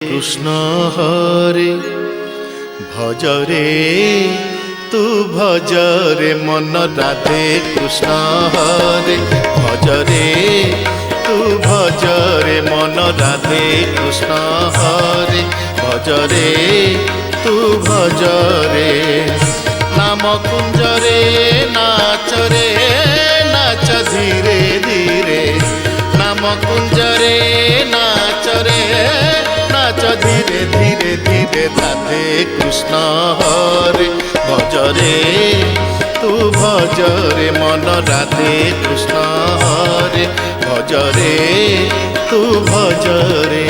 কৃষ্ণ হরে ভজরে তু ভজরে মন রাধে কৃষ্ণ হরে ভজরে তু ভজরে মন রাধে কৃষ্ণ হরে ভজরে তু ভজরে নাম কুঞ্জরে নাচরে নাচ ধীরে ধীরে নাম কুঞ্জরে নাচরে নাচ ধীরে ধীরে ধীরে রাধে কৃষ্ণ হরে ভজরে তু ভজরে মন রাধে কৃষ্ণ হরে ভজরে তু ভজরে।